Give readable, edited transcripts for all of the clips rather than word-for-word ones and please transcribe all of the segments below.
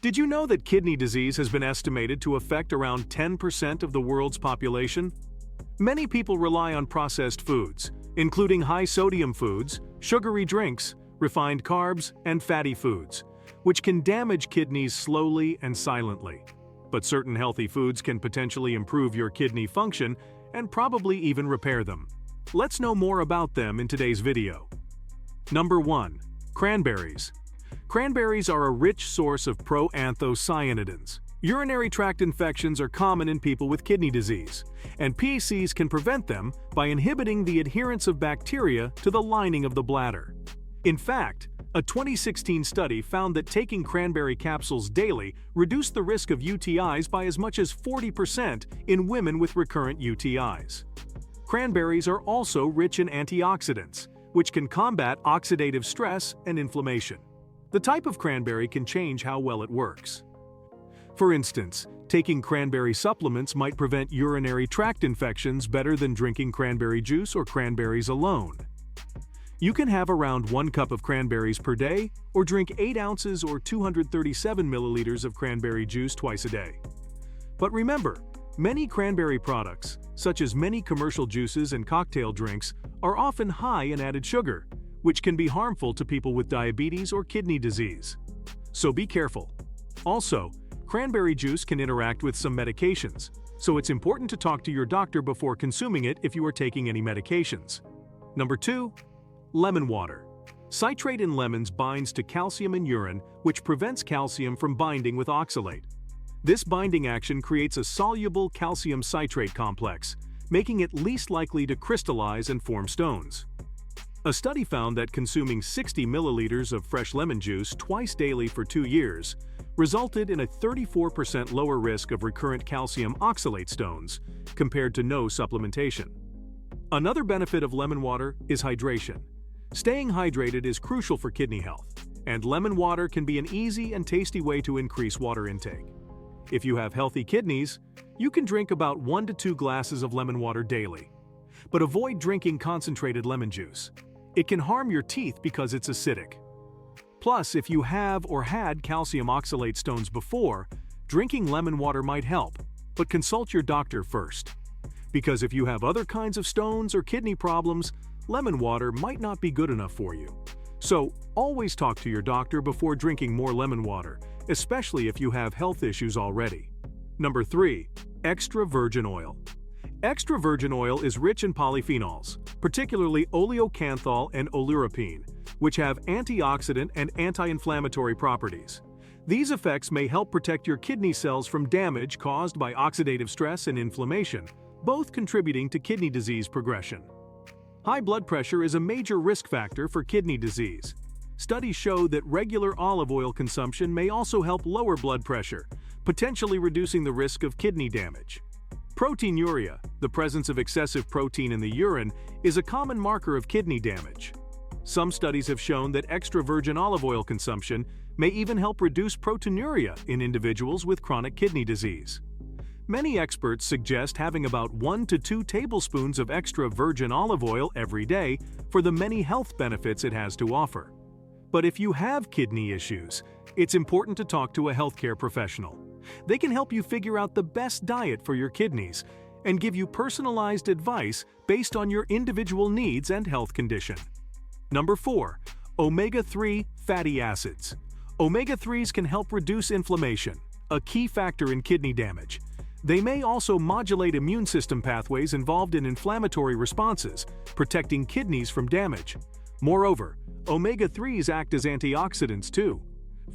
Did you know that kidney disease has been estimated to affect around 10% of the world's population? Many people rely on processed foods, including high-sodium foods, sugary drinks, refined carbs, and fatty foods, which can damage kidneys slowly and silently. But certain healthy foods can potentially improve your kidney function and probably even repair them. Let's know more about them in today's video. Number 1. Cranberries. Cranberries are a rich source of proanthocyanidins. Urinary tract infections are common in people with kidney disease, and PCs can prevent them by inhibiting the adherence of bacteria to the lining of the bladder. In fact, a 2016 study found that taking cranberry capsules daily reduced the risk of UTIs by as much as 40% in women with recurrent UTIs. Cranberries are also rich in antioxidants, which can combat oxidative stress and inflammation. The type of cranberry can change how well it works. For instance, taking cranberry supplements might prevent urinary tract infections better than drinking cranberry juice or cranberries alone. You can have around 1 cup of cranberries per day or drink 8 ounces or 237 milliliters of cranberry juice twice a day. But remember, many cranberry products, such as many commercial juices and cocktail drinks, are often high in added sugar, which can be harmful to people with diabetes or kidney disease. So be careful. Also, cranberry juice can interact with some medications, so it's important to talk to your doctor before consuming it if you are taking any medications. Number 2. Lemon water. Citrate in lemons binds to calcium in urine, which prevents calcium from binding with oxalate. This binding action creates a soluble calcium citrate complex, making it least likely to crystallize and form stones. A study found that consuming 60 milliliters of fresh lemon juice twice daily for 2 years resulted in a 34% lower risk of recurrent calcium oxalate stones compared to no supplementation. Another benefit of lemon water is hydration. Staying hydrated is crucial for kidney health, and lemon water can be an easy and tasty way to increase water intake. If you have healthy kidneys, you can drink about 1 to 2 glasses of lemon water daily. But avoid drinking concentrated lemon juice. It can harm your teeth because it's acidic. Plus, if you have or had calcium oxalate stones before, drinking lemon water might help, but consult your doctor first. Because if you have other kinds of stones or kidney problems, lemon water might not be good enough for you. So, always talk to your doctor before drinking more lemon water, especially if you have health issues already. Number 3. Extra virgin oil. Extra virgin oil is rich in polyphenols, particularly oleocanthal and oleuropein, which have antioxidant and anti-inflammatory properties. These effects may help protect your kidney cells from damage caused by oxidative stress and inflammation, both contributing to kidney disease progression. High blood pressure is a major risk factor for kidney disease. Studies show that regular olive oil consumption may also help lower blood pressure, potentially reducing the risk of kidney damage. Proteinuria, the presence of excessive protein in the urine, is a common marker of kidney damage. Some studies have shown that extra virgin olive oil consumption may even help reduce proteinuria in individuals with chronic kidney disease. Many experts suggest having about 1 to 2 tablespoons of extra virgin olive oil every day for the many health benefits it has to offer. But if you have kidney issues, it's important to talk to a healthcare professional. They can help you figure out the best diet for your kidneys and give you personalized advice based on your individual needs and health condition. Number 4. Omega-3 fatty acids. Omega-3s can help reduce inflammation, a key factor in kidney damage. They may also modulate immune system pathways involved in inflammatory responses, protecting kidneys from damage. Moreover, omega-3s act as antioxidants too,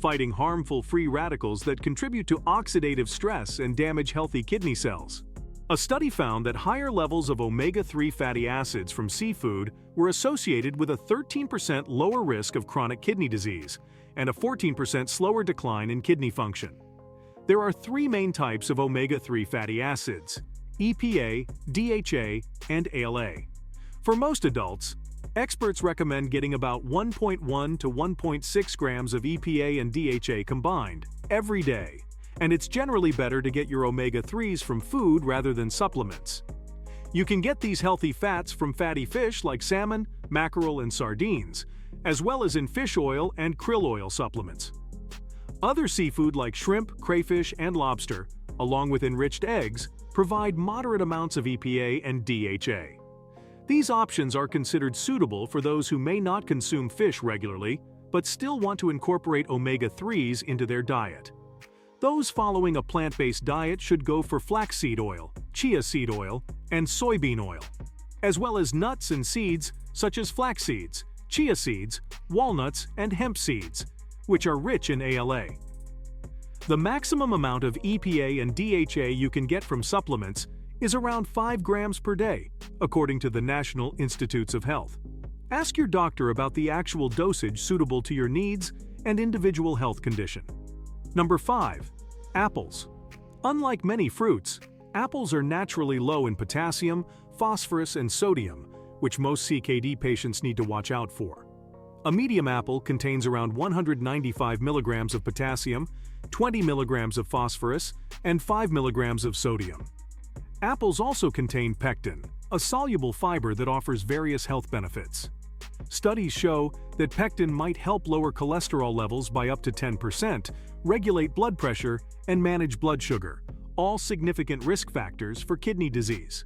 fighting harmful free radicals that contribute to oxidative stress and damage healthy kidney cells. A study found that higher levels of omega-3 fatty acids from seafood were associated with a 13% lower risk of chronic kidney disease and a 14% slower decline in kidney function. There are 3 main types of omega-3 fatty acids: EPA, DHA, and ALA. For most adults, experts recommend getting about 1.1 to 1.6 grams of EPA and DHA combined every day, and it's generally better to get your omega-3s from food rather than supplements. You can get these healthy fats from fatty fish like salmon, mackerel, and sardines, as well as in fish oil and krill oil supplements. Other seafood like shrimp, crayfish, and lobster, along with enriched eggs, provide moderate amounts of EPA and DHA. These options are considered suitable for those who may not consume fish regularly, but still want to incorporate omega-3s into their diet. Those following a plant-based diet should go for flaxseed oil, chia seed oil, and soybean oil, as well as nuts and seeds such as flax seeds, chia seeds, walnuts, and hemp seeds, which are rich in ALA. The maximum amount of EPA and DHA you can get from supplements is around 5 grams per day, according to the National Institutes of Health. Ask your doctor about the actual dosage suitable to your needs and individual health condition. Number 5. Apples. Unlike many fruits, apples are naturally low in potassium, phosphorus, and sodium, which most CKD patients need to watch out for. A medium apple contains around 195 milligrams of potassium, 20 milligrams of phosphorus, and 5 milligrams of sodium. Apples also contain pectin, a soluble fiber that offers various health benefits. Studies show that pectin might help lower cholesterol levels by up to 10%, regulate blood pressure, and manage blood sugar, all significant risk factors for kidney disease.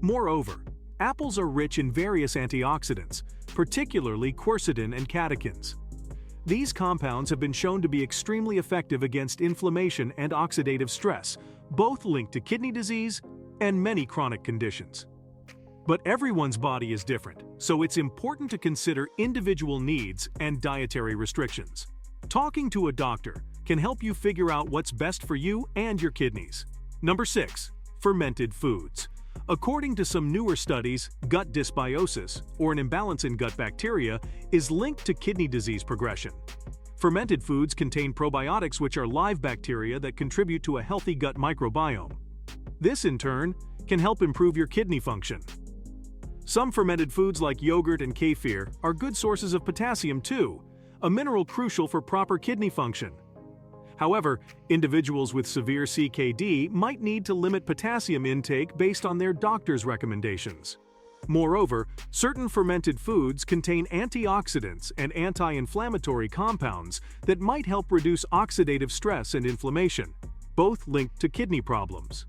Moreover, apples are rich in various antioxidants, particularly quercetin and catechins. These compounds have been shown to be extremely effective against inflammation and oxidative stress, both linked to kidney disease and many chronic conditions. But everyone's body is different, so it's important to consider individual needs and dietary restrictions. Talking to a doctor can help you figure out what's best for you and your kidneys. Number 6. Fermented foods. According to some newer studies, gut dysbiosis, or an imbalance in gut bacteria, is linked to kidney disease progression. Fermented foods contain probiotics, which are live bacteria that contribute to a healthy gut microbiome. This, in turn, can help improve your kidney function. Some fermented foods like yogurt and kefir are good sources of potassium too, a mineral crucial for proper kidney function. However, individuals with severe CKD might need to limit potassium intake based on their doctor's recommendations. Moreover, certain fermented foods contain antioxidants and anti-inflammatory compounds that might help reduce oxidative stress and inflammation, both linked to kidney problems.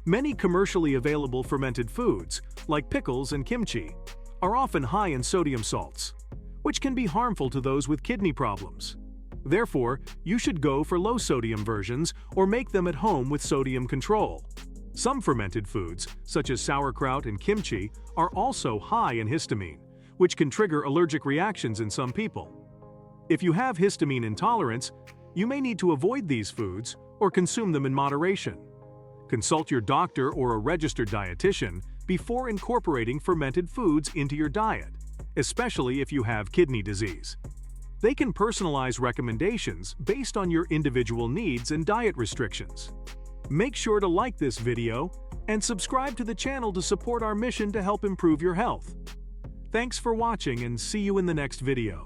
Many commercially available fermented foods, like pickles and kimchi, are often high in sodium salts, which can be harmful to those with kidney problems. Therefore, you should go for low-sodium versions or make them at home with sodium control. Some fermented foods, such as sauerkraut and kimchi, are also high in histamine, which can trigger allergic reactions in some people. If you have histamine intolerance, you may need to avoid these foods or consume them in moderation. Consult your doctor or a registered dietitian before incorporating fermented foods into your diet, especially if you have kidney disease. They can personalize recommendations based on your individual needs and diet restrictions. Make sure to like this video and subscribe to the channel to support our mission to help improve your health. Thanks for watching and see you in the next video.